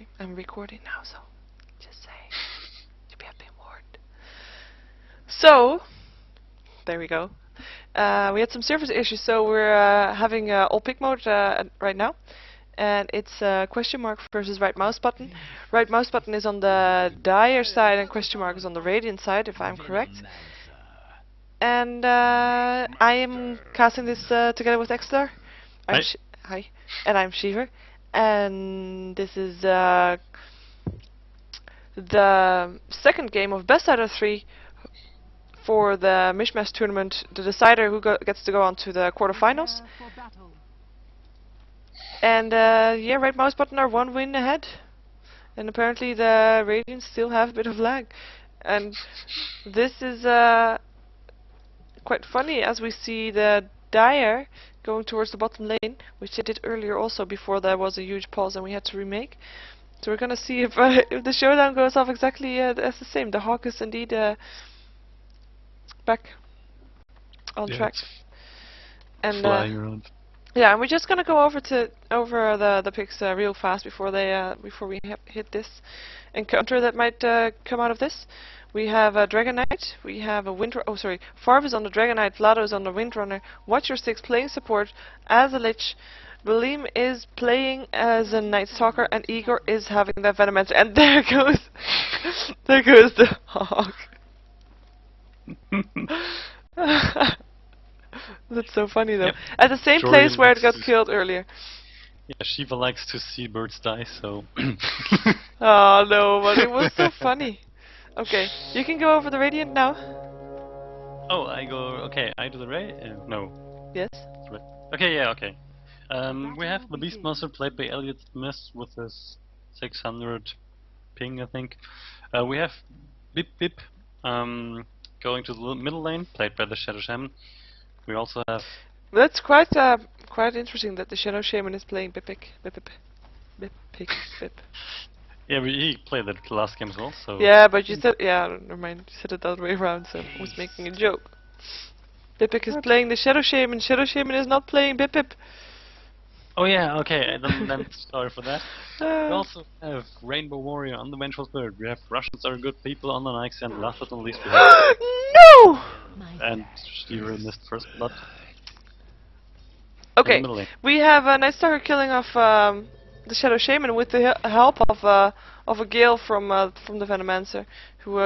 Okay, I'm recording now, so just saying. You have been warned. So, there we go. We had some service issues, so we're having all pick mode right now. And it's question mark versus right mouse button. Right mouse button is on the dire side and question mark is on the radiant side, if I'm correct. And I am casting this together with Exeter. Hi. And I'm Shiver. And this is the second game of best out of 3 for the Mishmash tournament, the decider who gets to go on to the quarterfinals. And yeah, right mouse button are 1 win ahead. And apparently the Radiants still have a bit of lag. And this is quite funny as we see the Dire going towards the bottom lane, which they did earlier also before there was a huge pause and we had to remake. So we're gonna see if the showdown goes off exactly as the same. The Hawk is indeed back on track. And flying around. yeah, and we're just gonna go over the picks real fast before we hit this encounter that might come out of this. We have a Dragon Knight, we have a Farv is on the Dragon Knight, Vlado is on the Windrunner, Watch Your Six playing support as a Lich, Balim is playing as a Night Stalker, and Igor is having the Venomancer. And there goes the Hawk. That's so funny though. Yep. At the same place where it got killed earlier. Yeah, Shiva likes to see birds die, so... Oh no, but it was so funny. Okay, you can go over the Radiant now. Oh, I go... Okay, I do the Radiant? No. Yes? Okay, yeah, okay. We have the Beastmaster played by Elliot Mist with his 600 ping, I think. We have Bip Bip going to the middle lane, played by the Shadow Shaman. We also have... That's quite interesting that the Shadow Shaman is playing Bip Bip. Yeah, he played that last game as well, so... Yeah, but you said... Yeah, never mind. You said it the other way around, so I was making a joke. Bip is playing the Shadow Shaman. Shadow Shaman is not playing Bip. Oh yeah, okay, then sorry for that. We also have Rainbow Warrior on the Vengeful Spirit. We have Russians are good people on the Nikes, and last but not least we have... No! And Stever missed first blood. Okay, we have a Night Stalker killing off the Shadow Shaman with the help of a Gale from the Venomancer, who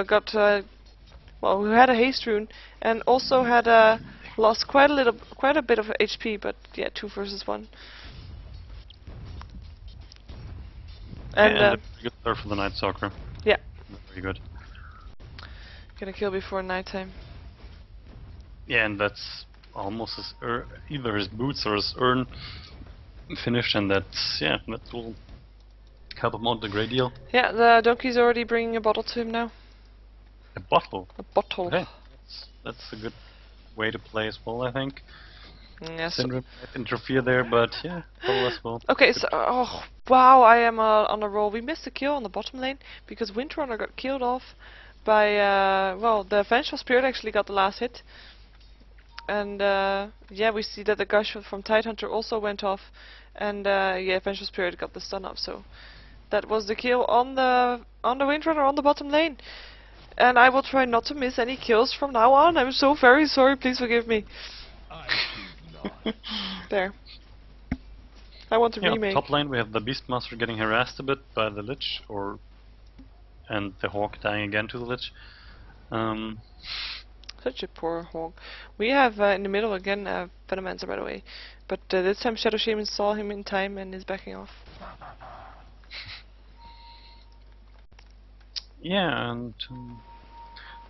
who had a haste rune and also had lost quite a bit of HP, but yeah, 2 versus 1. And a good start for the Night Stalker. Yeah. Very good. Gonna kill before nighttime. Yeah, and that's almost his either his boots or his urn finished, and that will help him out a great deal. Yeah, the donkey's already bringing a bottle to him now. A bottle? A bottle. Okay. That's a good way to play as well, I think. Yes. Syndrome might interfere there, but yeah, bottle as well. Okay, so oh wow, I am on a roll. We missed a kill on the bottom lane because Windrunner got killed off by the Vengeful Spirit actually got the last hit. And yeah, we see that the gush from Tidehunter also went off, and yeah, Vengeful Spirit got the stun up. So that was the kill on the Windrunner on the bottom lane. And I will try not to miss any kills from now on. I'm so very sorry. Please forgive me. There. I want to remake. Top lane we have the Beastmaster getting harassed a bit by the Lich, and the Hawk dying again to the Lich. Such a poor Hawk. We have in the middle again Venomancer, by the way, but this time Shadow Shaman saw him in time and is backing off. Yeah, and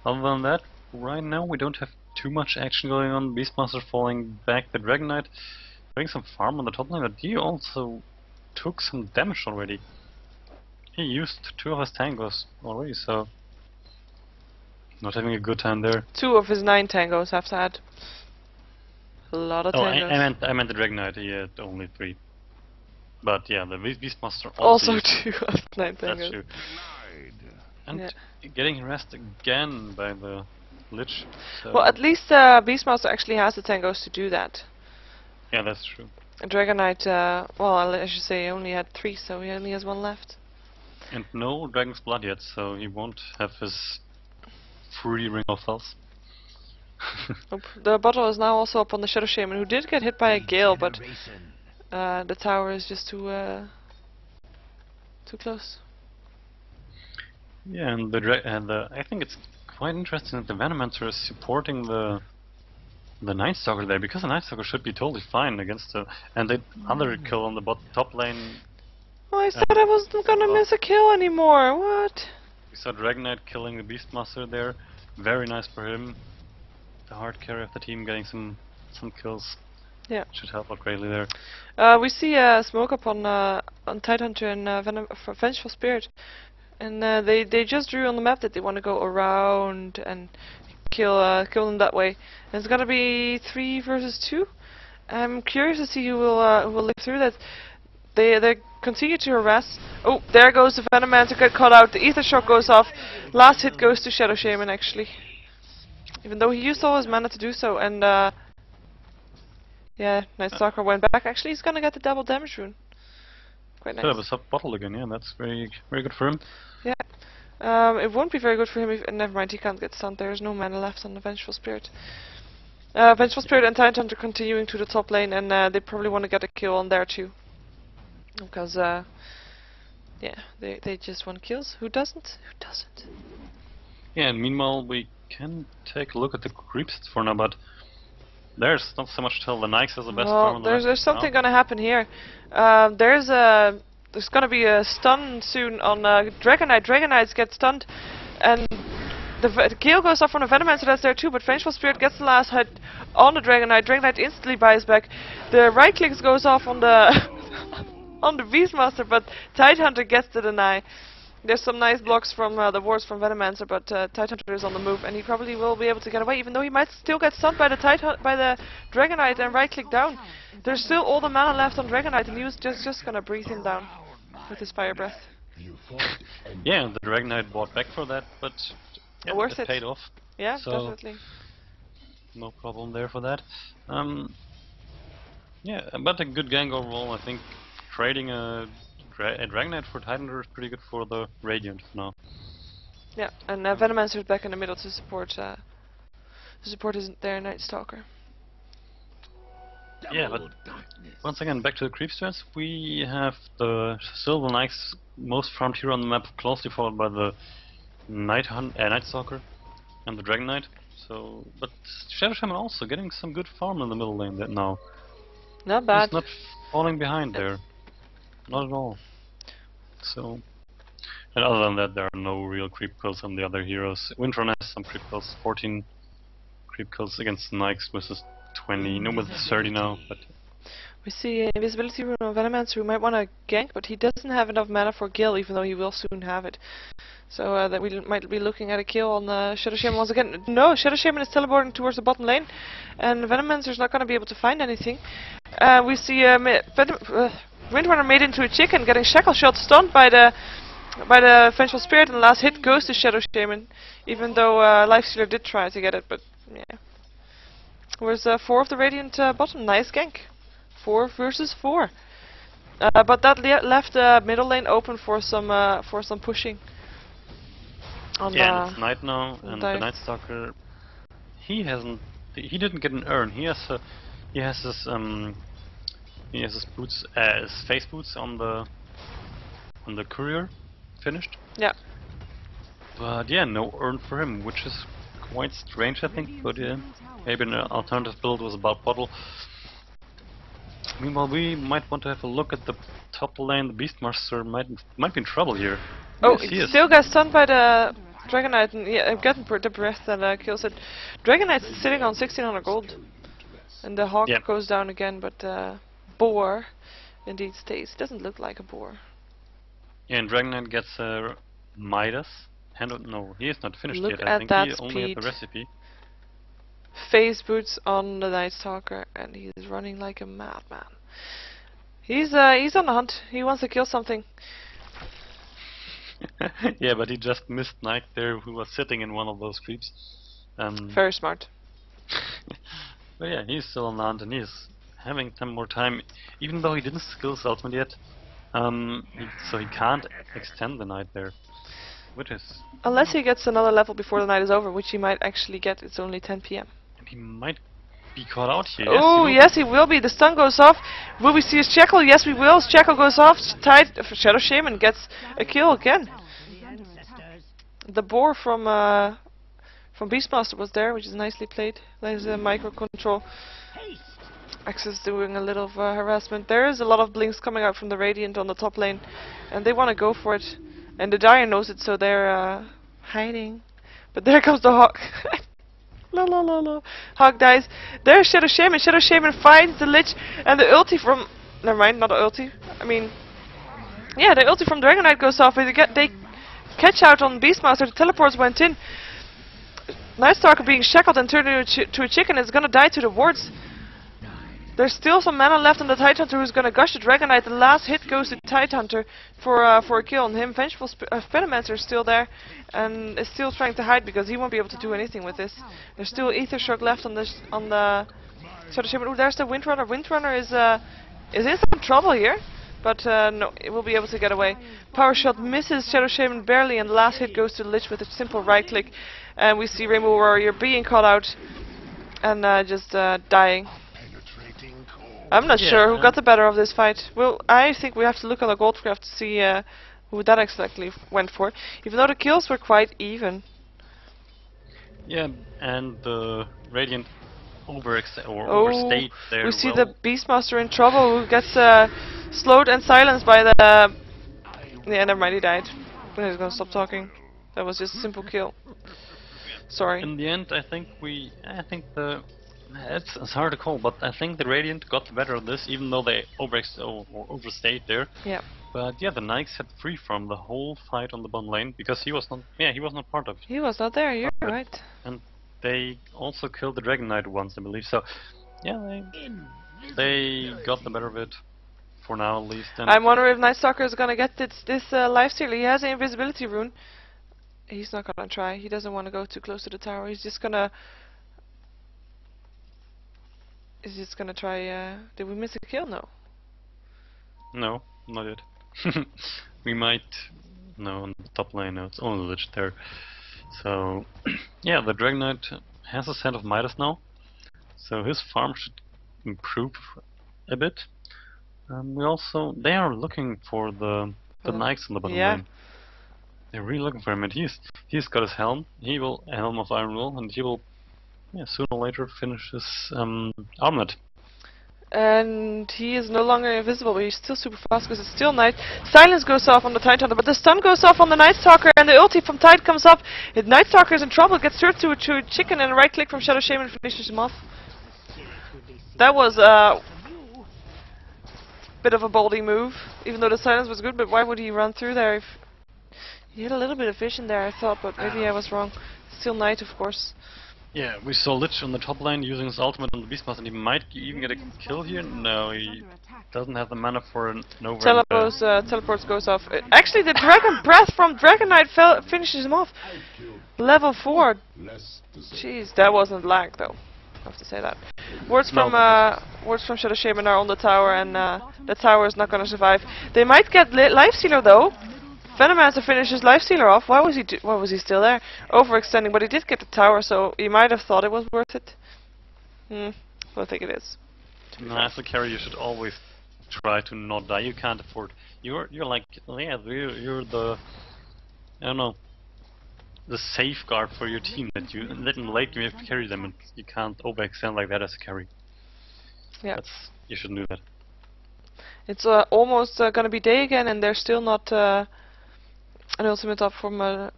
other than that, right now we don't have too much action going on. Beastmaster falling back, the Dragon Knight doing some farm on the top lane, but he also took some damage already. He used 2 of his tangos already, so not having a good time there. 2 of his 9 tangos have to add. A lot of tangos. I meant the Dragon Knight, he had only 3. But yeah, the Beastmaster also 2 of 9 tangos. That's true. And getting harassed again by the Lich. So well, at least Beastmaster actually has the tangos to do that. Yeah, that's true. Dragon Knight, well, I should say, only had 3, so he only has 1 left. And no Dragon's Blood yet, so he won't have his free ring of health. Nope. The bottle is now also up on the Shadow Shaman, who did get hit by a gale, but the tower is just too close. Yeah, and I think it's quite interesting that the Venomancer is supporting the Night Stalker there, because the Night Stalker should be totally fine against and the other kill on the top lane. Oh, I said I wasn't gonna miss a kill anymore. What? We saw Dragon Knight killing the Beastmaster there. Very nice for him. The hard carry of the team getting some kills. Yeah. Should help out greatly there. We see smoke up on Tidehunter and Vengeful Spirit, and they just drew on the map that they want to go around and kill them that way. And it's gonna be 3 versus 2. I'm curious to see who will live through that. They continue to harass. Oh, there goes the Venomancer, get caught out. The Ether Shock goes off. Last hit goes to Shadow Shaman actually, even though he used all his mana to do so. And yeah, Night Stalker went back. Actually, he's gonna get the double damage rune. Quite nice. Could have a sub bottle again. Yeah, that's very good for him. Yeah. It won't be very good for him if... never mind, he can't get stunned. There's no mana left on the Vengeful Spirit. Vengeful Spirit and Tidehunter continuing to the top lane, and they probably want to get a kill on there too. Because, yeah, they just want kills. Who doesn't? Who doesn't? Yeah, and meanwhile, we can take a look at the creeps for now, but there's not so much to tell. The Nyx is the best farm on the there's something gonna happen here. There's gonna be a stun soon on Dragon Knight. Dragon Knights get stunned, and the kill goes off on a Venomancer that's there too, but Vengeful Spirit gets the last hit on the Dragon Knight. Dragon Knight instantly buys back. The right click goes off on the on the Beastmaster, but Tidehunter gets the deny. There's some nice blocks from the wards from Venomancer, but Tidehunter is on the move, and he probably will be able to get away, even though he might still get stunned by the Dragon Knight and right click down. There's still all the mana left on Dragon Knight, and he was just gonna breathe him down with his fire breath. Yeah, the Dragon Knight bought back for that, but yeah, worth it paid off. Yeah, so definitely. No problem there for that. Yeah, but a good gang overall. I think trading a Dragon Knight for Tidehunter is pretty good for the Radiant now. Yeah, and Venomancer is back in the middle to support their Night Stalker. Yeah, but once again, back to the creep strats. We have the Silver Knights, most farmed hero on the map, closely followed by the Night Stalker and the Dragon Knight. So, but Shadow Shaman also getting some good farm in the middle lane now. Not bad. He's not falling behind there, not at all. So, and other than that, there are no real creep kills on the other heroes. Wintron has some creep kills, 14 creep kills against Nyx versus 20, no, with 30 now. But we see invisibility rune on Venomancer, who might want to gank, but he doesn't have enough mana for Gil, even though he will soon have it. So that we might be looking at a kill on Shadow Shaman once again. No, Shadow Shaman is teleporting towards the bottom lane, and Venomancer's not going to be able to find anything. We see Windrunner made into a chicken, getting shackle shot, stunned by the Vengeful Spirit, and the last hit goes to Shadow Shaman, even though Lifestealer did try to get it, but yeah. Where's 4 of the Radiant bottom? Nice gank. 4 versus 4. But that left the middle lane open for some pushing. Yeah, and it's night now, and the Night Stalker, he didn't get an urn. He has his boots, his face boots on the courier finished. Yeah. But yeah, no urn for him, which is quite strange, I think. But yeah, maybe an alternative build was about bottle. Meanwhile, we might want to have a look at the top lane. The Beastmaster might be in trouble here. Oh, yes, he still got stunned by the Dragon Knight, and yeah, I'm getting the breath that kills it. Dragon Knight's sitting on 1600 gold, and the Hawk goes down again, but Boar indeed stays. Doesn't look like a boar. Yeah, and Dragon Knight gets Midas. No, he is not finished Look yet. at I think that he only speed. had the recipe. Face boots on the Night Stalker, and he's running like a madman. He's on the hunt. He wants to kill something. Yeah, but he just missed Knight there, who was sitting in one of those creeps. Very smart. But yeah, he's still on the hunt, and he's having some more time, even though he didn't skill his ultimate yet. So he can't extend the night there, which is... Unless he gets another level before the night is over, which he might actually get. It's only 10 p.m. And he might be caught out here. Oh, yes, he will be. The stun goes off. Will we see his Shackle? Yes, we will. His Shackle goes off. Shadow Shaman gets a kill again. The boar from Beastmaster was there, which is nicely played. There's a micro control. Axis doing a little harassment. There is a lot of blinks coming out from the Radiant on the top lane, and they want to go for it. And the Dire knows it, so they're hiding. But there comes the Hawk. La la la la. Hawk dies. There's Shadow Shaman. Shadow Shaman finds the Lich, and the ulti from... Never mind, not the ulti. I mean... Yeah, the ulti from Dragon Knight goes off, but they catch out on Beastmaster. The teleports went in. Night Stalker being shackled and turned into a chicken is gonna die to the wards. There's still some mana left on the Tidehunter who's gonna gush the Dragon Knight. The last hit goes to Tidehunter for a kill on him. Vengeful Spinomancer is still there and is still trying to hide because he won't be able to do anything with this. There's still Ether Shock left on the Shadow Shaman. Ooh, there's the Windrunner. Windrunner is in some trouble here, but no, it will be able to get away. Power Shot misses Shadow Shaman barely, and the last hit goes to the Lich with a simple right click. And we see Rainbow Warrior being caught out and just dying. I'm not sure who got the better of this fight. Well, I think we have to look on the gold graph to see who that exactly went for. Even though the kills were quite even. Yeah, and the Radiant overstayed there. We see the Beastmaster in trouble, who gets slowed and silenced by the... Yeah, never mind, he died. He's gonna stop talking. That was just a simple kill. Sorry. In the end, I think it's hard to call, but I think the Radiant got the better of this, even though they overstayed there. Yeah. But yeah, the Nikes had free from the whole fight on the bottom lane because he was not. Yeah, he was not part of it. He was not there. You're right. And they also killed the Dragon Knight once, I believe. So yeah, they got the better of it for now, at least. And I'm wondering if Night Stalker is gonna get this lifesteal. He has an invisibility rune. He's not gonna try. He doesn't want to go too close to the tower. He's just gonna try. Did we miss a kill? No. No, not yet. We might. No, on the top lane, no, it's only the Lich there. So, yeah, the Dragon Knight has a set of Midas now, so his farm should improve a bit. They are looking for the Nikes on the bottom lane. They're really looking for him, and he's got his helm. He will Helm of Iron Will, and he will, sooner or later finish his armlet. And he is no longer invisible, but he's still super fast because it's still night. Silence goes off on the Tidehunter, but the stun goes off on the Night Stalker, and the ulti from Tide comes up. If Night Stalker is in trouble, gets turned to a chicken, and a right click from Shadow Shaman finishes him off. That was a bit of a baldy move, even though the silence was good. But why would he run through there? If he had a little bit of vision there, I thought, but maybe I was wrong. Still night, of course. Yeah, we saw Lich on the top lane using his ultimate on the Beastmaster, and he might even get a kill here. No, he doesn't have the mana for an over. Teleports goes off. Actually, the Dragon Breath from Dragon Knight finishes him off. Level 4. Jeez, that wasn't lag though. I have to say that. Words from Shadow Shaman are on the tower, and the tower is not going to survive. They might get Lifestealer though. Venomancer finishes Lifestealer off. Why was he still there? Overextending, but he did get the tower, so he might have thought it was worth it. I don't think it is. As a carry, you should always try to not die. You can't afford. You're like, you're the, I don't know, the safeguard for your team. That in late game you have to carry them, and you can't overextend like that as a carry. Yeah. You shouldn't do that. It's almost gonna be day again, and they're still not an ultimate up from the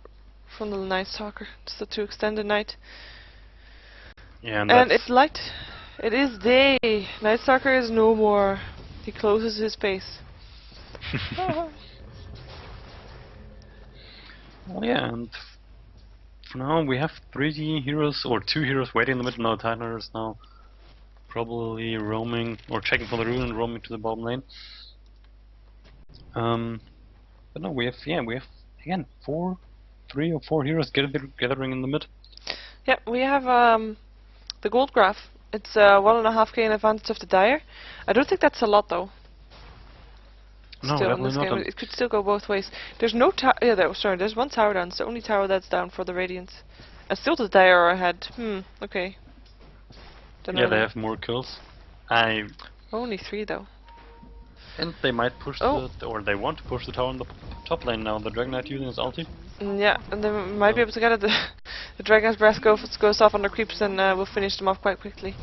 Night Stalker. It's to extend the night. Yeah, and it's light. It is day. Night Stalker is no more. He closes his base. Well, yeah, and for now we have 3 heroes or 2 heroes waiting in the middle. No, Tidehunter is now probably roaming or checking for the rune and roaming to the bottom lane. But no, we have again 3 or 4 heroes gathering in the mid. Yeah, we have the gold graph. It's 1.5k in advantage of the Dire. I don't think that's a lot though. No, still in definitely this not. game. It could still go both ways. There's no tower. Yeah, sorry. There's one tower down. It's the only tower that's down for the Radiant. And still the Dire are ahead. Okay. Don't Yeah, know they then. have more kills. I Only 3 though. And they might push Oh. or they want to push the tower in the top lane now. The Dragon Knight using his ulti. Yeah, and they might be So able to get it. The Dragon's Breath goes off on the creeps and we'll finish them off quite quickly.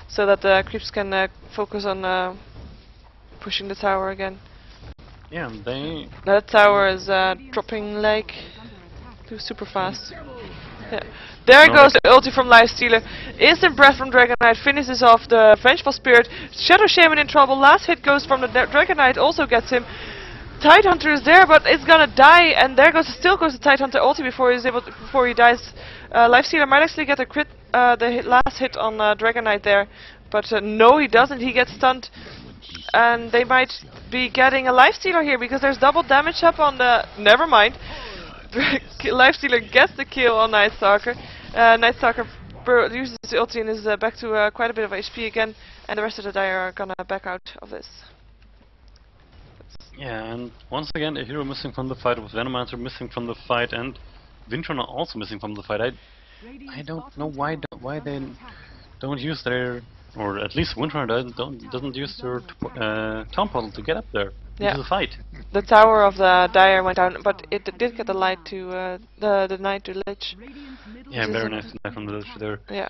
So that the creeps can focus on pushing the tower again. yeah, they. That tower is dropping like super fast. Yeah. There No, goes the ulti from Lifestealer. Instant breath from Dragon Knight finishes off the Vengeful Spirit. Shadow Shaman in trouble. Last hit goes from the Dragon Knight, also gets him. Tidehunter is there, but it's gonna die, and there still goes the Tidehunter ulti before before he dies. Lifestealer might actually get a crit, last hit on Dragon Knight there, but no, he doesn't. He gets stunned, and they might be getting a Lifestealer here because there's double damage up on the. Never mind. Lifestealer gets the kill on Night Stalker. Night Stalker uses his ulti and is back to quite a bit of HP again, and the rest of the Dire are gonna back out of this. Yeah, and once again, a hero missing from the fight, with Venomancer missing from the fight, and Vintrona also missing from the fight. I don't know why they don't use their, or at least Vintrona doesn't use their town portal to get up there into the fight. The tower of the Dire went down, but it did get the light to the Knight to Lich. Yeah, very nice knife from the Lich there. Yeah.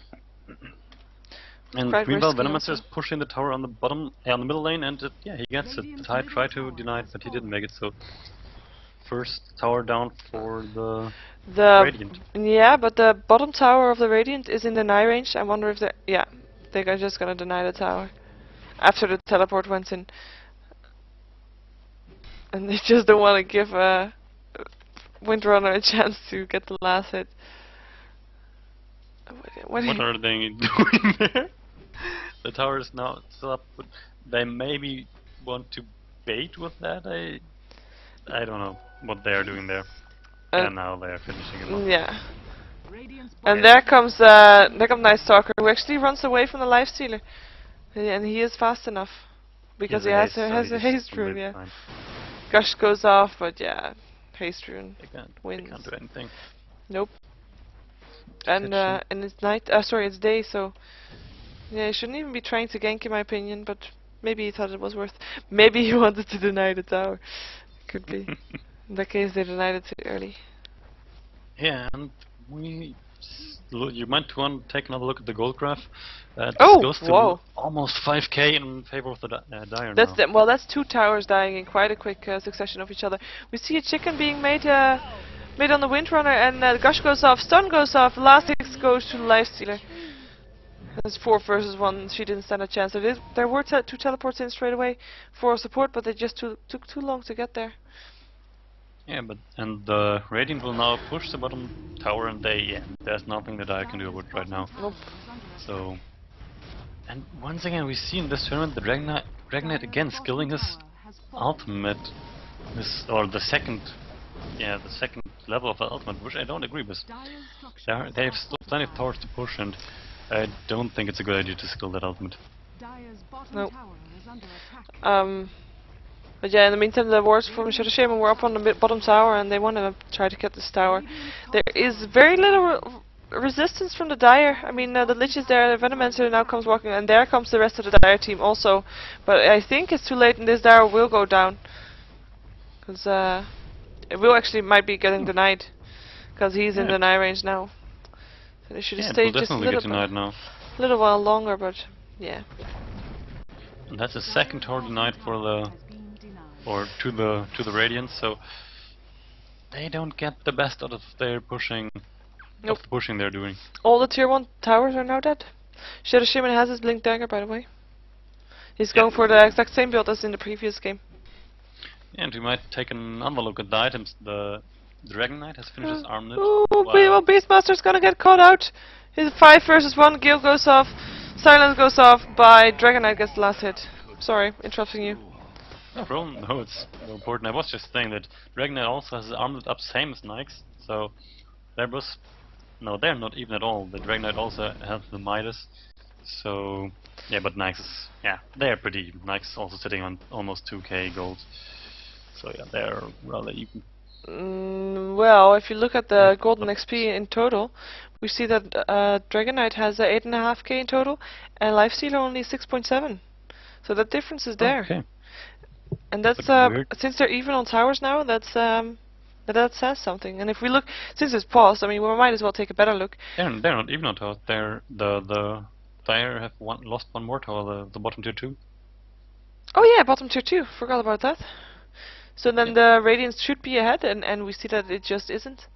And Quite meanwhile, risky Venomancer is also. pushing the tower on the bottom, on the middle lane, and yeah, he gets it. The Tide tried to deny it, but he didn't make it. So first tower down for the Radiant. Yeah, but the bottom tower of the Radiant is in deny range. I wonder if they're just gonna deny the tower after the teleport went in, and they just don't want to give Windrunner a chance to get the last hit. What are they doing there? The tower is now still up, but they maybe want to bait with that. I don't know what they are doing there. And now they are finishing it off. Yeah. And there comes Night Stalker, who actually runs away from the Lifestealer, and he is fast enough because he has a haste rune. Yeah. Fine. Gush goes off, but yeah, haste rune wins. They can't do anything. Nope. And it's night. Sorry, it's day. So yeah, he shouldn't even be trying to gank, in my opinion. But maybe he thought it was worth. Maybe he wanted to deny the tower. Could be. In that case, they denied it too early. Yeah, and you might want to take another look at the gold graph. This goes to almost 5k in favor of the Dire now. Well, that's 2 towers dying in quite a quick succession of each other. We see a chicken being made on the Windrunner, and Gush goes off, stun goes off, last hit goes to the Lifestealer. It's 4 versus 1, she didn't stand a chance. There were 2 teleports in straight away for support, but they just took too long to get there. Yeah, and the Radiant will now push the bottom tower, and there's nothing that I can do about it right now. Nope. So, and once again we see in this tournament the Dragon Knight again skilling his ultimate, the second level of the ultimate, which I don't agree with. They have still plenty of towers to push, and I don't think it's a good idea to skill that ultimate. Nope. But yeah, in the meantime, the wards from Shadow Shaman were up on the bottom tower, and they want to try to get this tower. There is very little resistance from the Dire. I mean, the Lich is there, the Venomancer now comes walking, and there comes the rest of the Dire team also. But I think it's too late, and this Dire will go down. Because it will might be getting denied. Because he's in deny range now. So they should have stayed just a little while longer, but yeah. And that's the second tower denied for to the Radiant, so they don't get the best out of their pushing. Nope. Of the pushing they're doing. All the tier 1 towers are now dead. Shadow Shaman has his Blink Dagger, by the way. He's going for the exact same build as in the previous game. And we might take another look at the items. The Dragon Knight has finished his armlet. Well, Beastmaster's gonna get caught out. His 5 versus 1, Gale goes off, Silence goes off, by Dragon Knight gets the last hit. Sorry, interrupting you. No problem. No, it's no important. I was just saying that Dragon Knight also has his armlet up, same as Nyx. So they're not even at all. The Dragon Knight also has the Midas. So yeah, but Nyx is they're pretty even. Nyx is also sitting on almost 2k gold. So yeah, they're rather even. Well, if you look at Yeah, the golden but XP in total, we see that Dragon Knight has 8.5k in total, and Lifestealer only 6.7. So that difference is there. okay. And that's But where? since they're even on towers now, that says something. And if we look, since it's paused, I mean, we might as well take a better look. They're not even on tower. They're the Dire have lost one more tower. The bottom tier 2. Oh yeah, bottom tier 2. Forgot about that. So then Yep. the Radiance should be ahead, and we see that it just isn't.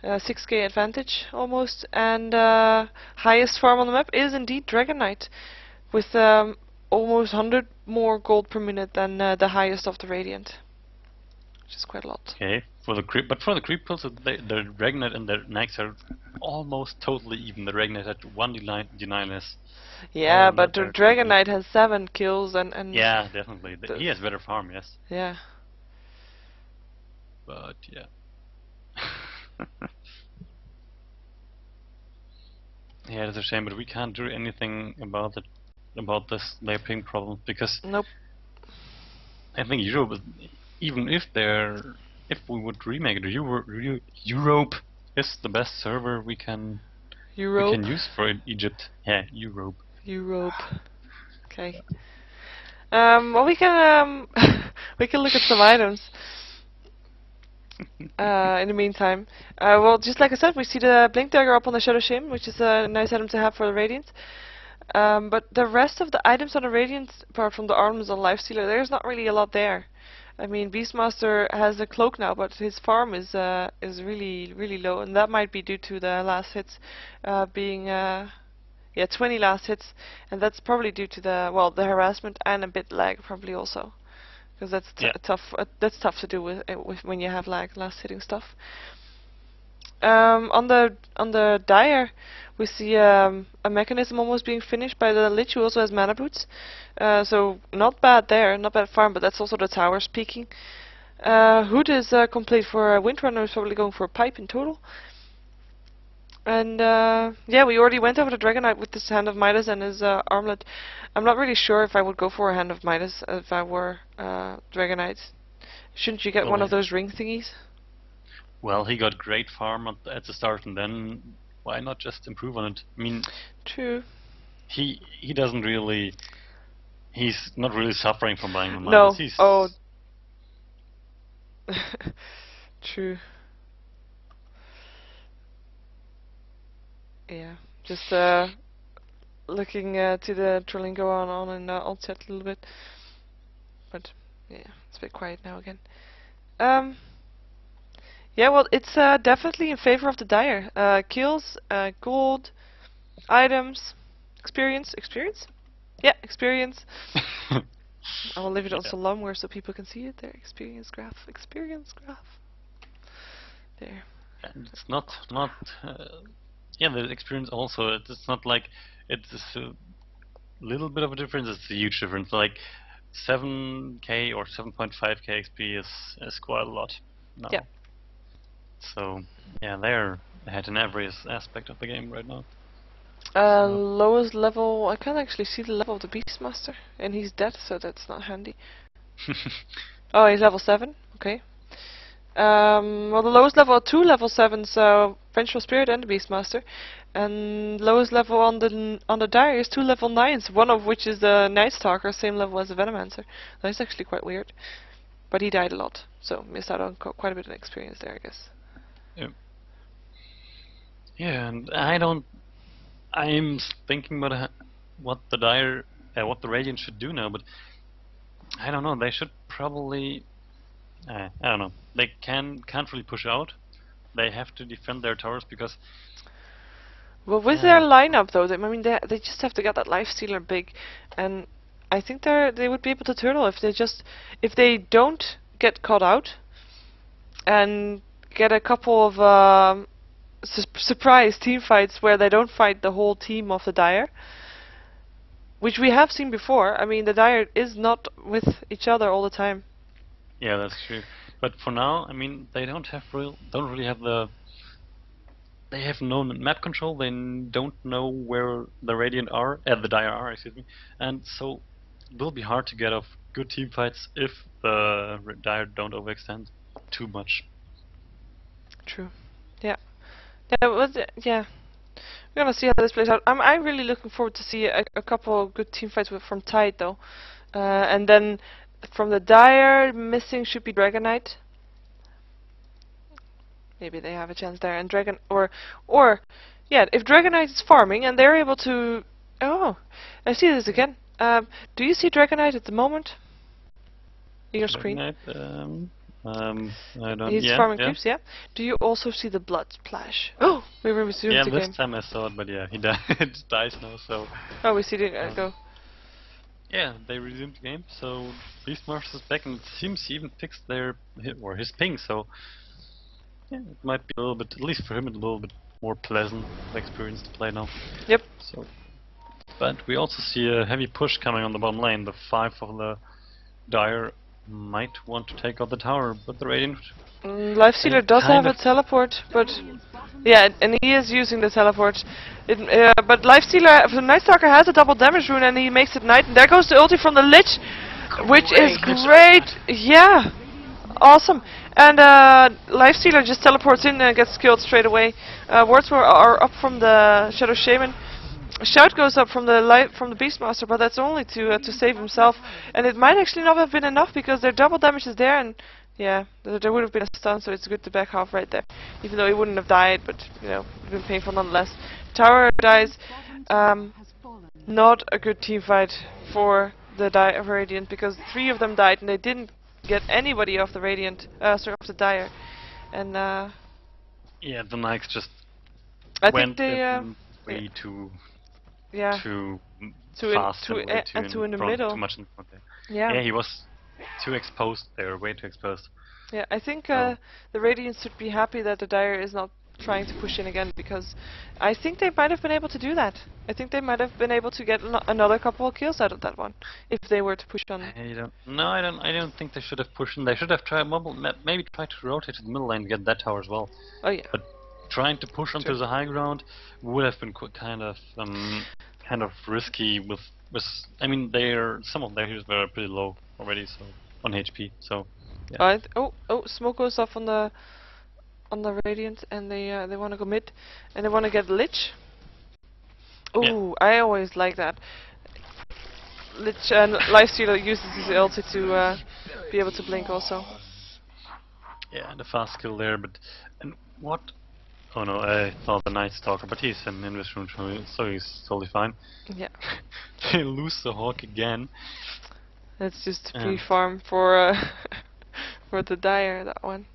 6k advantage almost, and highest farm on the map is indeed Dragon Knight, with almost 100 more gold per minute than the highest of the Radiant, which is quite a lot. Okay, for the creep, but for the creep pulse, the Dragonet and the Nags are almost totally even. The Dragonet had 1 less. Yeah, Other than but that, the they're Dragon totally. Knight has 7 kills and Yeah, definitely. the, He has better farm, yes. yeah. But yeah. Yeah, it's a shame, but we can't do anything about it, about this their ping problem, because Nope. I think Europe, even if we would remake it, Europe is the best server we Europe. can use for Egypt. Yeah, Europe. Europe. Okay. Well, we can we can look at some items. In the meantime, well, just like I said, we see the Blink Dagger up on the Shadow Shame, which is a nice item to have for the Radiant. But the rest of the items on the Radiant, apart from the arms on Lifestealer, there's not really a lot there. I mean, Beastmaster has a cloak now, but his farm is really low, and that might be due to the last hits being yeah, 20 last hits, and that's probably due to the harassment and a bit lag probably also, because that's Yeah. tough. That's tough to do with when you have lag last hitting stuff. On the Dire, we see a mechanism almost being finished by the Lich, who also has mana boots. So not bad there, not bad farm, but that's also the towers peaking. Hood is complete for Windrunner, is probably going for a pipe in total. And yeah, we already went over the Dragon Knight with this Hand of Midas and his armlet. I'm not really sure if I would go for a Hand of Midas if I were Dragon Knight. Shouldn't you get one of those ring thingies? Well, he got great farm at the start, and then why not just improve on it? I mean, True. he doesn't really. He's not really suffering from buying the No. Midas. He's Oh. True. Yeah. Just looking to the trolling go on in alt chat a little bit. But yeah, it's a bit quiet now again. Yeah, well, it's definitely in favor of the Dire. Kills, gold, items, experience? Yeah, experience. I will leave it on yeah. somewhere so people can see it there. Experience graph. There. And it's not yeah, the experience also. It's not like it's a little bit of a difference. It's a huge difference. Like 7k or 7.5k XP is quite a lot now. Yeah. So yeah, they're ahead in every aspect of the game right now. Lowest level. I can't actually see the level of the Beastmaster, and he's dead, so that's not handy. Oh, he's level 7. Okay. Well, the lowest level are 2 level 7s, so Vengeful Spirit and the Beastmaster, and lowest level on the Dire is 2 level 9s, one of which is the Night Stalker, same level as the Venomancer. That's actually quite weird, but he died a lot, so missed out on quite a bit of experience there, I guess. Yeah. Yeah, and I'm thinking about what the what the Radiant should do now, but I don't know. They should probably. I don't know. They can't really push out. They have to defend their towers because. Well, with their lineup though, I mean, they just have to get that Lifestealer big, and I think they would be able to turtle if they don't get caught out, and get a couple of surprise team fights where they don't fight the whole team of the Dire, which we have seen before. I mean, the Dire is not with each other all the time. Yeah, that's true. But for now, I mean, they don't really have the. They have no map control. They don't know where the Radiant are, the Dire are, excuse me, and so it will be hard to get off good team fights if the Dire don't overextend too much. True. Yeah. Yeah. Yeah. We're gonna see how this plays out. I'm really looking forward to see a couple good team fights from Tide though, and then from the Dire missing should be Dragonite. Maybe they have a chance there, and yeah, if Dragonite is farming and they're able to, oh, I see this again. Do you see Dragonite at the moment? In your screen. I don't. He's Yeah, farming yeah. creeps, yeah. Do you also see the blood splash? Oh, we resumed Yeah, the this game. time I saw it, but yeah, he died. Dies now, so. Oh, we see the go. Yeah, they resumed the game, so Beastmaster is back, and it seems he even fixed his ping, so yeah, it might be a little bit, at least for him, a little bit more pleasant experience to play now. Yep. So, but we also see a heavy push coming on the bottom lane. The 5 of the Dire might want to take out the tower, but the Radiant. Lifestealer does have a teleport, but yeah, and he is using the teleport. But Lifestealer, the Nightstalker has a double damage rune, and he makes it night. And there goes the ulti from the Lich, which is great. Yeah, awesome. And Lifestealer just teleports in and gets killed straight away. Wards are up from the Shadow Shaman. Shout goes up from the Beastmaster, but that's only to save himself. And it might actually not have been enough because their double damage is there, and yeah, there would have been a stun, so it's good to back half right there. Even though he wouldn't have died, but you know, it would have been painful nonetheless. Tower dies. Not a good team fight for the Radiant, because 3 of them died and they didn't get anybody off the Radiant, off the Dire. And yeah, the Nikes just I went think they way too in fast the middle. too much in front there. Yeah. Yeah, he was too exposed there, way too exposed. Yeah, I think the Radiants should be happy that the Dire is not trying to push in again, because I think they might have been able to do that. I think they might have been able to get another couple of kills out of that one if they were to push on. I don't think they should have pushed in. They should have tried maybe tried to rotate to the middle lane to get that tower as well. Oh yeah. But trying to push onto the high ground would have been kind of risky with I mean, some of their heroes were pretty low already, so on HP. So yeah. Oh, smoke goes off on the Radiant, and they want to go mid, and they want to get Lich. Ooh, yeah. I always like that. Lich and Lifestealer uses his ulti to be able to blink also. Yeah, the fast kill there, but what? Oh no, I thought the Nightstalker, but he's in this room, so he's totally fine. Yeah. They lose the Hawk again. That's just pre-farm for for the Dire, that one.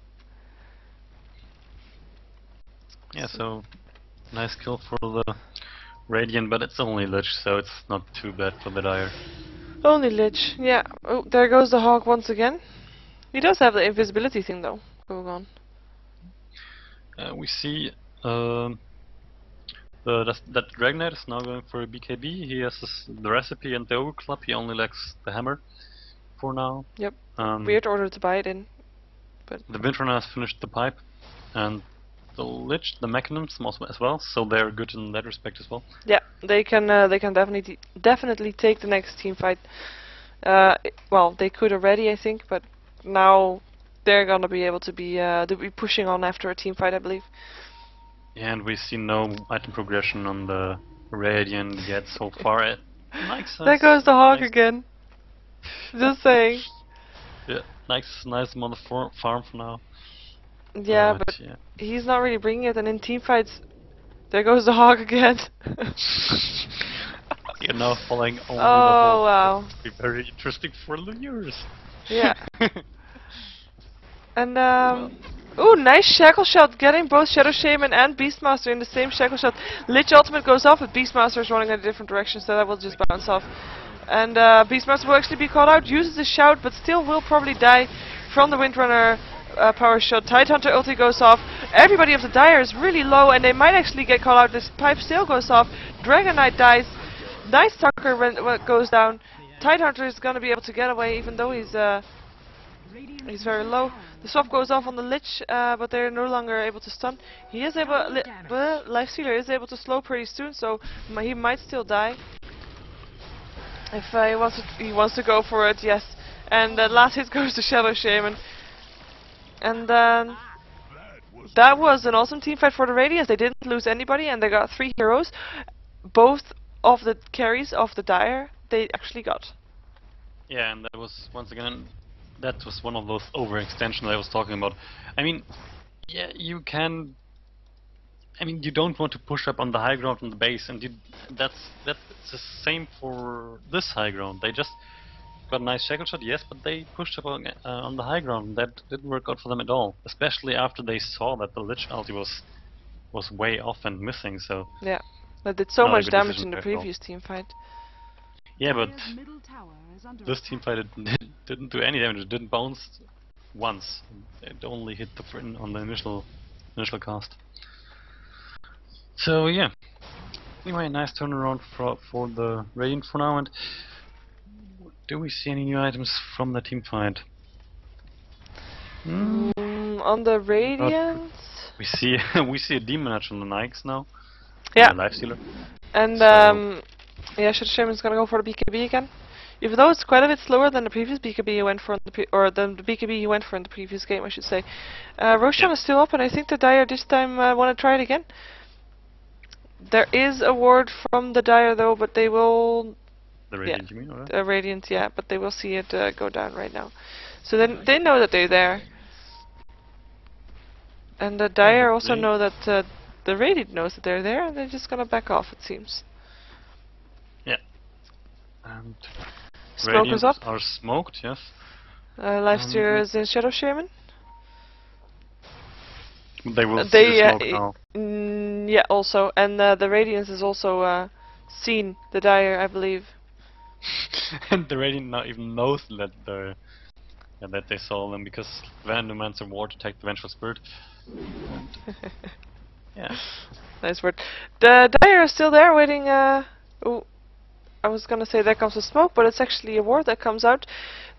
Yeah, so nice kill for the Radiant, but it's only Lich, so it's not too bad for the Dire. Only Lich, yeah. Oh, there goes the Hawk once again. He does have the invisibility thing though going on. We see that Dragonite is now going for a BKB. He has the recipe and the overclap. He only lacks the hammer for now. Yep. Weird order to buy it in, but the Windrunner has finished the pipe, and the Lich, the mechanisms also as well. So they're good in that respect as well. Yeah, they can definitely take the next team fight. Well, they could already, I think, but now they're gonna be able to be pushing on after a team fight, I believe. And we see no item progression on the Radiant yet so far. There goes the Hawk again. Just saying. Yeah, nice amount of farm for now. Yeah, but yeah, he's not really bringing it, and in team fights, there goes the Hawk again. You're now following only the Hawk. Wow. It'll be very interesting for the viewers. Yeah. And ooh, nice shackle shot, getting both Shadow Shaman and Beastmaster in the same shackle shot. Lich ultimate goes off, but Beastmaster is running in a different direction, so that will just bounce off. And Beastmaster will actually be caught out, uses a shout, but still will probably die from the Windrunner power shot. Tidehunter ulti goes off. Everybody of the Dire is really low, and they might actually get caught out. This pipe still goes off. Dragonite dies. Nightstalker goes down. Tidehunter is going to be able to get away, even though he's very low. The swap goes off on the Lich, but they're no longer able to stun. He is able, Lifestealer is able to slow pretty soon, so he might still die. If he wants to go for it, yes. And the last hit goes to Shadow Shaman. And then that was an awesome team fight for the Radiants. They didn't lose anybody, and they got 3 heroes. Both of the carries of the Dire they actually got. Yeah, and that was once again, that was one of those overextensions I was talking about. I mean, yeah, you can. I mean, you don't want to push up on the high ground on the base, and that's the same for this high ground. They just got a nice shackle shot, yes, but they pushed up on the high ground. That didn't work out for them at all, especially after they saw that the Lich ulti was way off and missing. So yeah, that did so not a much good damage decision in the at all. previous team fight. Yeah, but this team fight didn't do any damage. It didn't bounce once. It only hit the on the initial cast. So yeah. Anyway, nice turnaround for the Radiant for now. And do we see any new items from the team fight? On the Radiant. We see we see a demon edge on the Nikes now. Yeah. The Lifestealer. And So yeah, Shadow Shaman's gonna go for the BKB again. Even though it's quite a bit slower than the previous BKB he went for in the than the BKB he went for in the previous game, I should say. Roshan is still up, and I think the Dire this time want to try it again. There is a ward from the Dire though, but they will. the Radiant, you mean, or? The Radiant, yeah, but they will see it go down right now. So then they know that they're there. And the Dire also know that the Radiant knows that they're there, and they're just gonna back off, it seems. Yeah. And Smoke is up. are smoked, yes. Lifestealer is in Shadow Shaman. They will see the smoke now. Yeah, also. And the Radiance is also seen the Dire, I believe. And the Radiant now even knows that that they saw them, because Vandomancer Ward attacked the Vengeful Spirit. Yeah. Nice word. The Dire is still there waiting. Ooh, I was gonna say there comes the smoke, but it's actually a ward that comes out.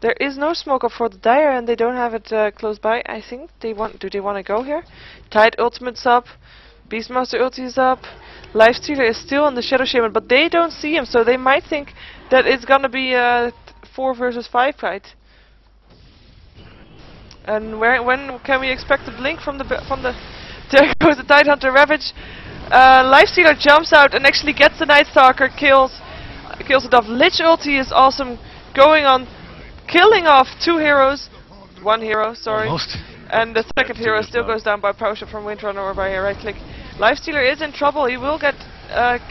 There is no smoke up for the Dire, and they don't have it close by. I think they want. Do they want to go here? Tide ultimate's up. Beastmaster ulti is up. Lifestealer is still on the Shadow Shaman, but they don't see him, so they might think that it's gonna be a 4 versus 5 fight. And when can we expect a blink from the There goes the Tidehunter Ravage. Lifestealer jumps out and actually gets the Night Stalker, kills it off. Lich ulti is awesome, going on, killing off 2 heroes, 1 hero, sorry. Almost. And the second hero still goes down by power shot from Windrunner or by a right click. Lifestealer is in trouble. He will get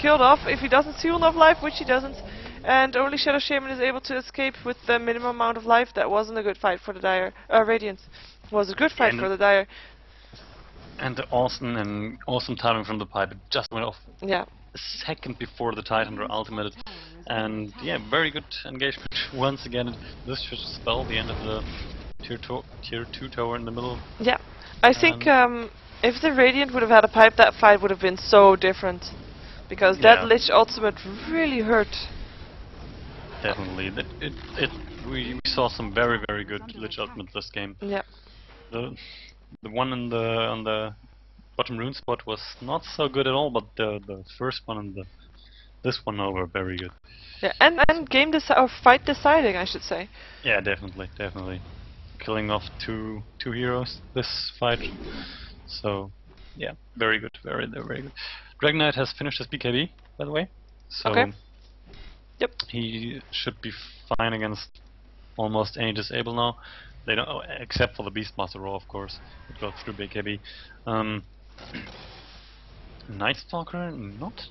killed off if he doesn't steal enough life, which he doesn't. And only Shadow Shaman is able to escape with the minimum amount of life. That wasn't a good fight for the Dire. Radiance was a good fight for the Dire. And the awesome timing from the pipe. It just went off a second before the Tidehunter ultimated. And yeah, very good engagement once again. This should spell the end of the tier 2 tower in the middle. Yeah, I think if the Radiant would have had a pipe, that fight would have been so different. Because that Lich ultimate really hurt. Definitely. We saw some very, very good Lich ultimate this game. Yeah. The one on the bottom rune spot was not so good at all, but the first one and this one were very good. Yeah, and or fight deciding, I should say. Yeah, definitely. Killing off two heroes this fight. So yeah, very good, very good. Dragon Knight has finished his BKB, by the way. So okay. Yep. He should be fine against almost any disable now. They don't, except for the Beastmaster Raw, of course. It goes through BKB. Night Stalker, not.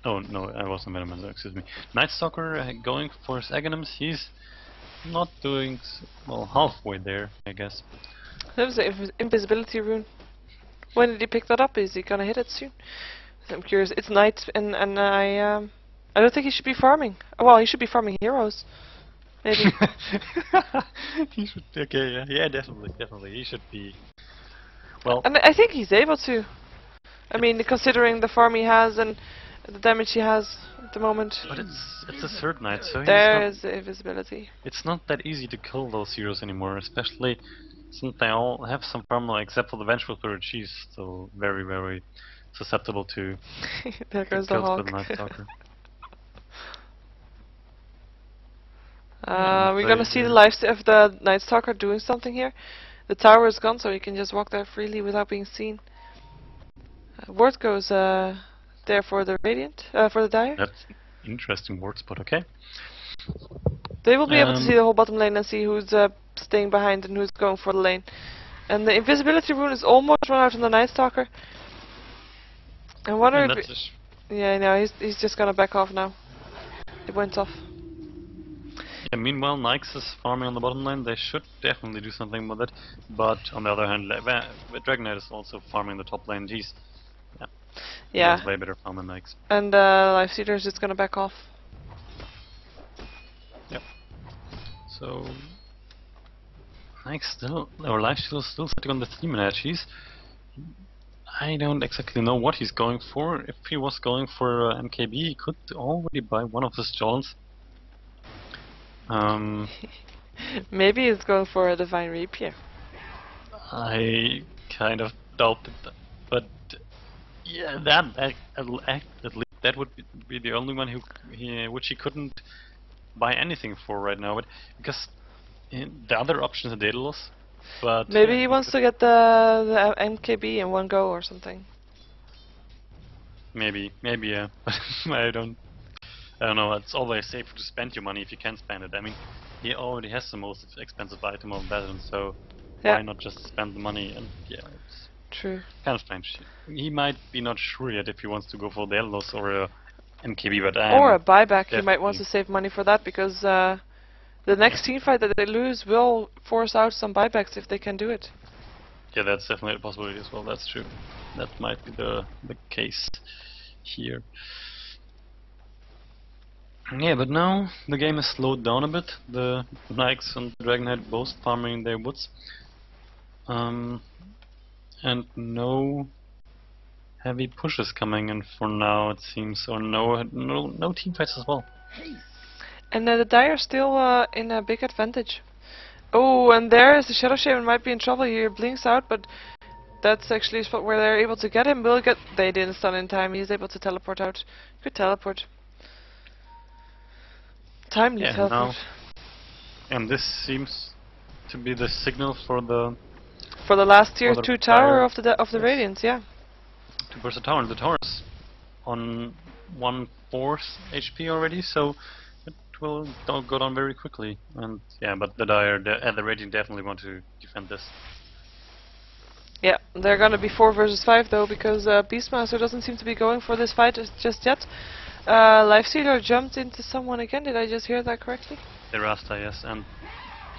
Oh no, I was a Metamaster, excuse me. Night Stalker going for his Aghanims. He's not doing well, halfway there, I guess. That was the invisibility rune. When did he pick that up? Is he gonna hit it soon? I'm curious. It's night, and I don't think he should be farming. Well, he should be farming heroes. Maybe. He should. Okay, yeah, definitely. He should be. Well, and I think he's able to. I mean, considering the farm he has and the damage he has at the moment. But it's a third night, so there's the invisibility. It's not that easy to kill those heroes anymore, especially since they all have some farm, except for the Vengeful Spirit. She's still very, very susceptible to there goes the Hawk. We're gonna see the lives of the Night Stalker doing something here. The tower is gone, so you can just walk there freely without being seen. Ward goes there for the Radiant, for the Dire. That's interesting word spot, okay. They will be able to see the whole bottom lane and see who's staying behind and who's going for the lane. And the invisibility rune is almost run out on the Night Stalker. I wonder And if... Yeah, I know, he's just gonna back off now. It went off. Yeah, meanwhile, Nyx is farming on the bottom lane. They should definitely do something with it. But on the other hand, Dragonite is also farming the top lane. He's he has way better farm than Nyx. And Lifestealer is just gonna back off. Yep. So Nyx still, or Lifestealer is still sitting on the 3-minute edge. I don't exactly know what he's going for. If he was going for MKB, he could already buy one of his Jolens. Maybe he's going for a Divine Rapier. I kind of doubt it, but yeah, at least that would be the only one which he couldn't buy anything for right now. But because the other option is a Daedalus. But maybe he wants to get the MKB in one go or something. Maybe, yeah. I don't know. It's always safer to spend your money if you can spend it. I mean, he already has the most expensive item on Battlefield, so why not just spend the money? And yeah, it's true. Kind of strange. He might be not sure yet if he wants to go for the Daedalus or a MKB, but or a buyback. He might want to save money for that because the next team fight that they lose will force out some buybacks if they can do it. Yeah, that's definitely a possibility as well. That's true. That might be the case here. Yeah, but now the game has slowed down a bit. The Nyx and the Dragonite both farming their woods. And no heavy pushes coming in for now, it seems, or no team fights as well. And the Dire still in a big advantage. Oh, and there is the Shadow Shaman might be in trouble here. Blinks out, but that's actually a spot where they're able to get him. They didn't stun in time. He's able to teleport out. Good teleport. Timely teleport. Now, and this seems to be the signal for the last tier 2 tower of the Radiance, yeah. To burst the tower, and the tower is on 1/4 HP already, so it will go down very quickly. And yeah, but the Dire and the Radiant definitely want to defend this. Yeah, they're gonna be 4 versus 5 though, because Beastmaster doesn't seem to be going for this fight just yet. Lifestealer jumped into someone again. Did I just hear that correctly? The Rasta, yes, and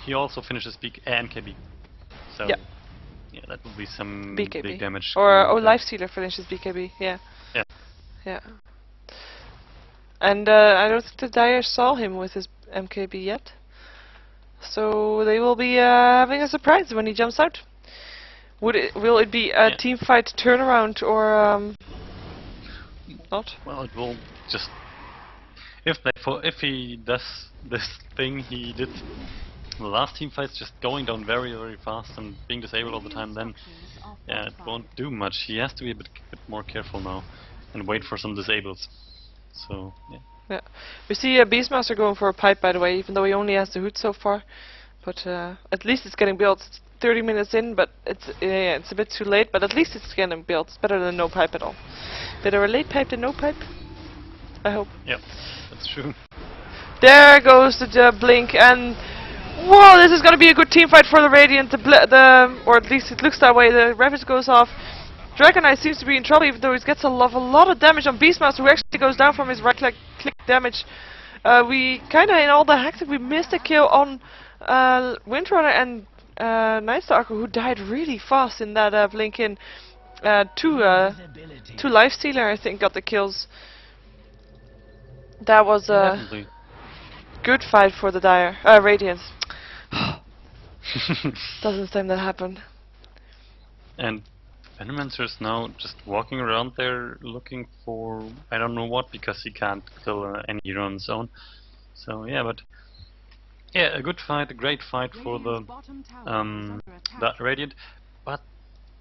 he also finishes MKB. So yeah, that would be some BKB. Big damage. Or Lifestealer finishes BKB. Yeah. Yeah. Yeah. And I don't think the Dire saw him with his MKB yet. So they will be having a surprise when he jumps out. Will it be a team fight turnaround or not? Well, it will just if he does this thing he did the last team fights, just going down very, very fast and being disabled all the time, then yeah, it won't do much. He has to be a bit more careful now and wait for some disables. So yeah. We see Beastmaster going for a pipe, by the way, even though he only has the hood so far. But at least it's getting built. It's 30 minutes in, but it's a bit too late. But at least it's getting built. It's better than no pipe at all. Better a late pipe than no pipe, I hope. Yep, that's true. There goes the blink, and whoa, this is going to be a good team fight for the Radiant. Or at least it looks that way. The Ravage goes off. Dragonite seems to be in trouble, even though he gets a lot of damage on Beastmaster, who actually goes down from his right-click damage. We kind of, in all the hectic, we missed a kill on Windrunner and Night Stalker, who died really fast in that blink in. Two Lifestealer, I think, got the kills. That was a good fight for the Radiance. Doesn't seem that happen. And Venomancer is now just walking around there looking for I don't know what, because he can't kill any hero on his own. So yeah, but yeah, a good fight, a great fight for the Radiant. But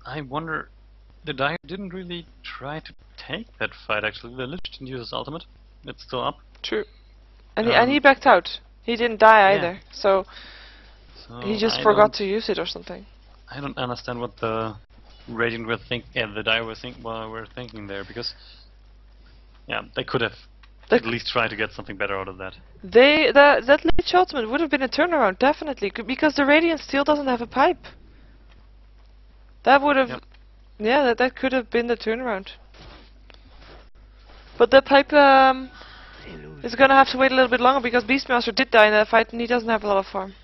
I wonder, the Dire didn't really try to take that fight actually. The Lich didn't use his ultimate. It's still up. True. And he backed out. He didn't die Yeah. either, so he So just forgot to use it or something. I don't understand what the Radiant were the Dire were thinking there, because yeah, they could have The, at least tried to get something better out of that. that Lich ultimate would have been a turnaround, definitely, because the Radiant still doesn't have a pipe. That would have, Yep. yeah, that could have been the turnaround. But the pipe is gonna have to wait a little bit longer because Beastmaster did die in that fight, and he doesn't have a lot of farm.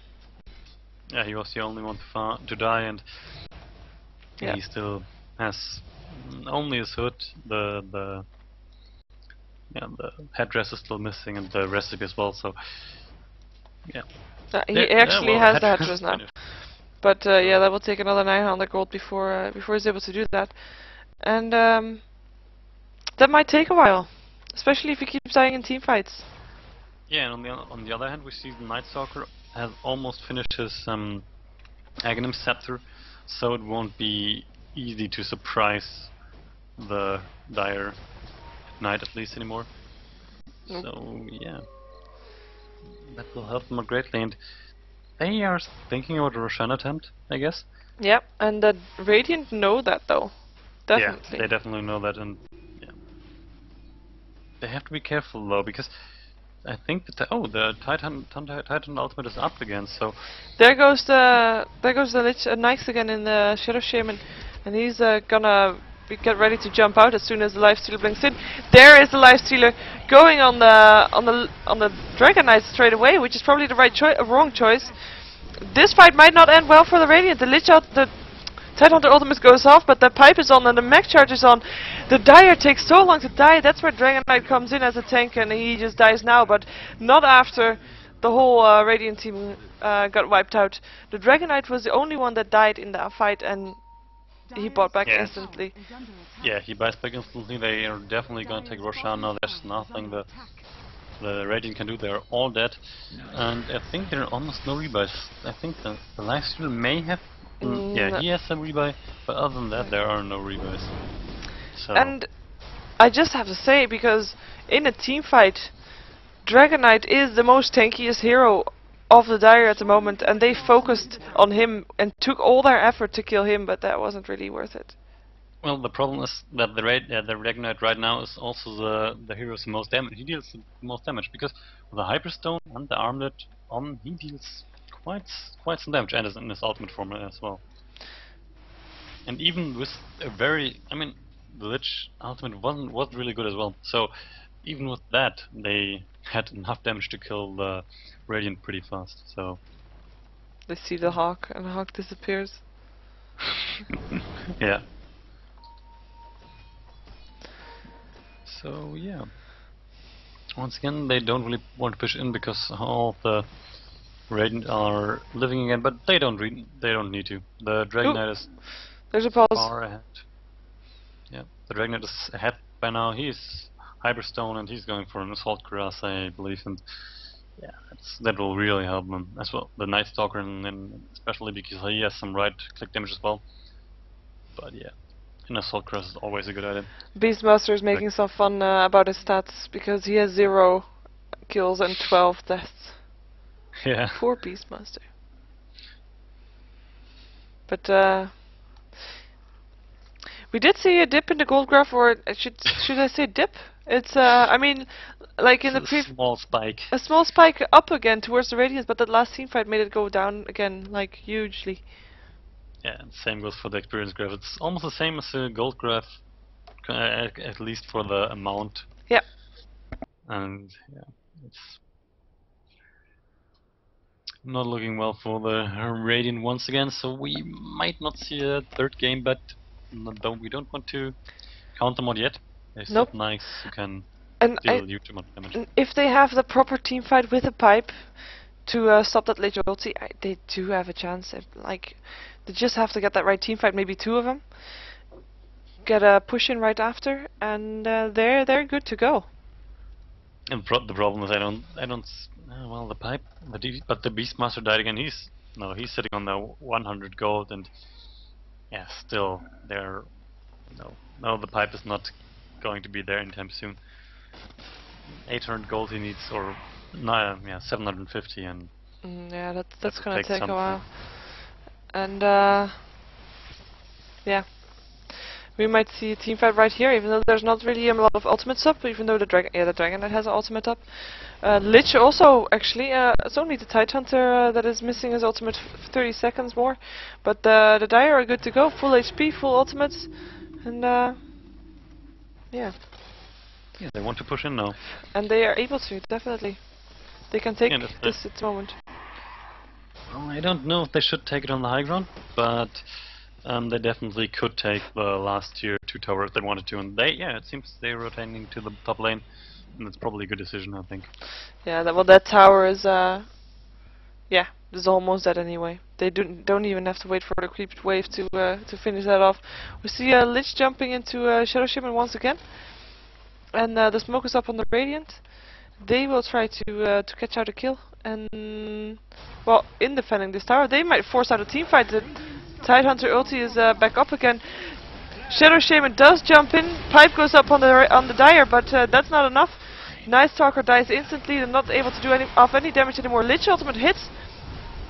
Yeah, he was the only one to die, and Yeah. he still has only his hood. The headdress is still missing, and the recipe as well. So yeah. He actually has the headdress headdress is now. finished. But yeah, that will take another 900 gold before he's able to do that. And that might take a while, especially if he keeps dying in team fights. Yeah, and on the other hand, we see the Night Stalker has almost finished his Aghanim Scepter, so it won't be easy to surprise the Dire at night, at least anymore. Nope. So yeah, that will help them greatly, and they are thinking about a Roshan attempt, I guess. Yep, and the Radiant know that though. Definitely. Yeah, they definitely know that, and yeah, they have to be careful though, because I think that the Titan ultimate is up again. So There goes the Lich Nyx again in the Shadow Shaman, and he's gonna get ready to jump out as soon as the Lifestealer blinks in. There is the Lifestealer going on the Dragon Knight straight away, which is probably the wrong choice. This fight might not end well for the Radiant. The Tidehunter ultimate goes off, but the pipe is on and the mech charge is on. The Dire takes so long to die. That's where Dragon Knight comes in as a tank, and he just dies now, but not after the whole Radiant team got wiped out. The Dragon Knight was the only one that died in that fight, and he bought back yes. instantly. Yeah, he buys back instantly. They are definitely going to take Roshan now. There's nothing the Radiant can do. They're all dead, and I think there are almost no rebuys. I think the Lifestealer may have. Yeah, he has some rebuy, but other than that, there are no rebuys. So. And I just have to say, because in a team fight, Dragon Knight is the most tankiest hero of the Dire at the moment, and they focused on him and took all their effort to kill him, but that wasn't really worth it. Well, the problem is that the Dragon Knight right now is also the hero with the most damage. He deals the most damage because with the Hyperstone and the Armlet on, he deals quite some damage, and is in his ultimate form as well. And even with a the Lich ultimate wasn't really good as well. So even with that, they had enough damage to kill the Radiant pretty fast. So They see the Hawk, and the Hawk disappears. yeah. So yeah. Once again, they don't really want to push in because all the Radiant are living again, but they don't need to. The Dragon Knight is There's a pause. far ahead. Yeah, the Dragon Knight is ahead by now. He's Hyperstone and he's going for an Assault Cuirass, I believe, and yeah, that will really help him as well. The Night Stalker, and especially because he has some right-click damage as well. But yeah, an Assault Cuirass is always a good item. Beastmaster is making some fun about his stats, because he has 0 kills and 12 deaths. Yeah. Poor Beastmaster. But we did see a dip in the gold graph, or should I say dip? It's I mean, like in the small spike. a small spike up again towards the Radiance, but that last team fight made it go down again, like hugely. Yeah, and same goes for the experience graph. It's almost the same as the gold graph, at least for the amount. Yeah. And yeah, it's not looking well for the Radiant once again, so we might not see a third game, but we don't want to count them out yet. They're still nice, you can deal huge amount of damage. If they have the proper team fight with a pipe to stop that Lich ulti, they do have a chance. Like, they just have to get that right team fight, maybe 2 of them. Get a push in right after, and they're good to go. And the problem is well, the pipe, but the Beastmaster died again. He's sitting on the 100 gold, and yeah, still there. No, the pipe is not going to be there anytime soon. 800 gold he needs, or No, yeah, 750, and Yeah, that's that would gonna take take a something. while. And yeah, we might see a team fight right here, even though there's not really a lot of ultimates up. Even though the Dragon Knight has an ultimate up. Lich also actually. It's only the Tidehunter that is missing his ultimate 30 seconds more. But the Dire are good to go, full HP, full ultimates, and yeah. Yeah, they want to push in now. And they are able to, definitely. They can take Yeah, that's it. this at the moment. Well, I don't know if they should take it on the high ground, but they definitely could take the last tier 2 tower if they wanted to. And it seems they're rotating to the top lane, and that's probably a good decision, I think. Yeah, that tower is yeah, is almost dead anyway. They don't even have to wait for the creep wave to finish that off. We see Lich jumping into Shadow Shaman once again, and the smoke is up on the Radiant. They will try to catch out a kill, and well, in defending this tower, they might force out a team fight. The Tidehunter ulti is back up again. Shadow Shaman does jump in. Pipe goes up on the Dire, but that's not enough. Night Stalker dies instantly. They're not able to do any damage anymore. Lich ultimate hits,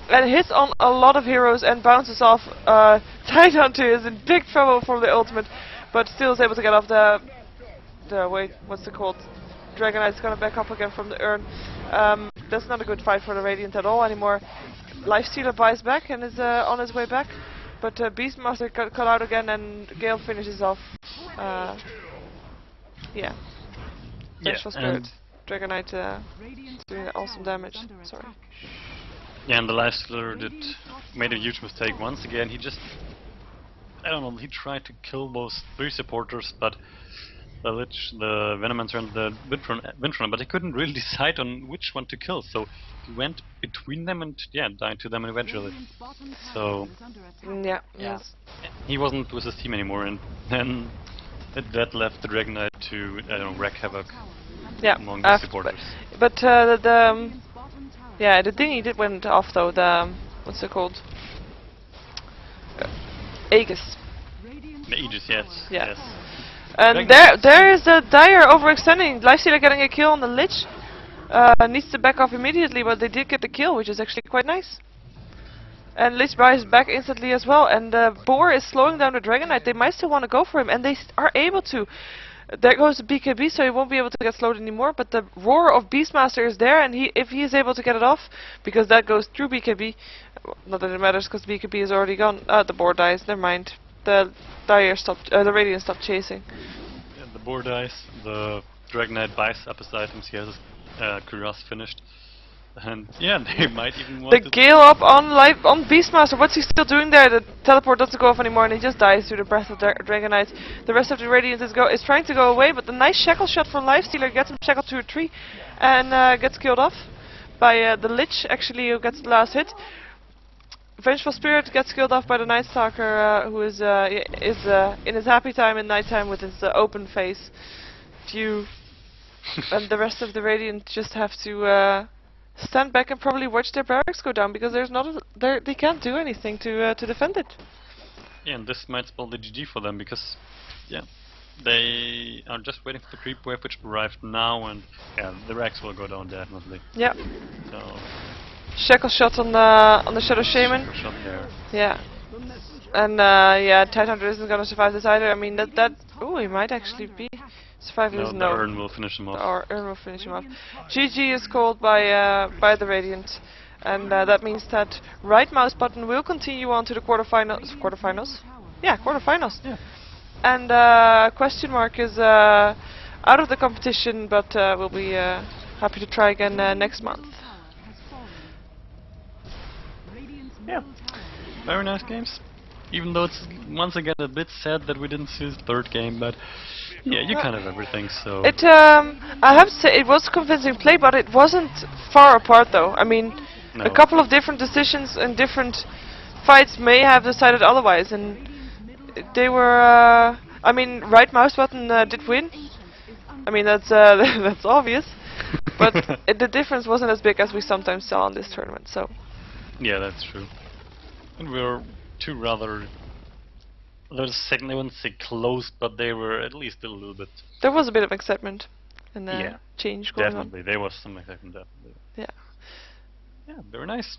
and hits on a lot of heroes and bounces off. Tidehunter is in big trouble for the ultimate, but still is able to get off the wait, what's it called? Dragon Knight's gonna back up again from the urn. That's not a good fight for the Radiant at all anymore. Lifestealer buys back and is on his way back, but Beastmaster got out again, and Gale finishes off. Yeah. Vengeful Spirit. Dragon Knight doing awesome damage. Sorry. Yeah, and the Lifestealer made a huge mistake once again. He just, I don't know, he tried to kill those 3 supporters, but the Lich, the Venomancer, and the Windrunner, but he couldn't really decide on which one to kill, so he went between them and died to them eventually. So Yeah. Yes. he wasn't with his team anymore, and then that left the Dragon Knight to, I don't know, wreak havoc among the supporters. But yeah, the thingy did went off though. The what's it called? Aegis. The Aegis, yes. Yeah. Yes. And there is the Dire overextending. Lifestealer getting a kill on the Lich. Needs to back off immediately, but they did get the kill, which is actually quite nice. And Lich buys back instantly as well. And Boar is slowing down the Dragon Knight. They might still want to go for him, and they are able to. There goes the BKB, so he won't be able to get slowed anymore. But the roar of Beastmaster is there, and if he is able to get it off, because that goes through BKB. Not that it matters, because BKB is already gone. The Boar dies. Never mind. The Dire stopped. The Radiant stopped chasing. Yeah, the Boar dies. The Dragon Knight buys up his items. He has his cuirass finished. And yeah, they might even want the Gale up on Beastmaster. What's he still doing there? The teleport doesn't go off anymore, and he just dies through the breath of Dragon Knight. The rest of the Radiant is trying to go away, but the nice shackle shot from Lifestealer gets him shackled to a tree, and gets killed off by the Lich. Actually, who gets the last hit. Vengeful Spirit gets killed off by the Night Stalker, who is in his happy time in nighttime with his open face view, and the rest of the Radiant just have to stand back and probably watch their barracks go down, because they can't do anything to defend it. Yeah, and this might spell the GG for them, because they are just waiting for the creep wave, which arrived now, and the Rex will go down definitely. Yeah. So Shackle shot on the Shadow Shaman. Shot there. Yeah. And Tidehunter isn't gonna survive this either. I mean oh, he might actually be surviving. No, the Urn will finish him off. Or Urn will finish him off. GG is called by the Radiant, and that means that right mouse button will continue on to the quarterfinals. Quarterfinals? Yeah, quarterfinals. Yeah. And Questionmark is out of the competition, but will be happy to try again next month. Yeah, very nice games. Even though it's once again a bit sad that we didn't see the 3rd game, but yeah, you kind of everything. So I have to say it was convincing play, but it wasn't far apart though. I mean, no. A couple of different decisions and different fights may have decided otherwise, and they were. I mean, right mouse button did win. I mean, that's that's obvious, but the difference wasn't as big as we sometimes saw in this tournament. So. Yeah, that's true. And we were two rather. There's second, I wouldn't say close, but they were at least a little bit. There was a bit of excitement. and Yeah, change going on. definitely. There was some effect, definitely. Yeah. Yeah, very nice.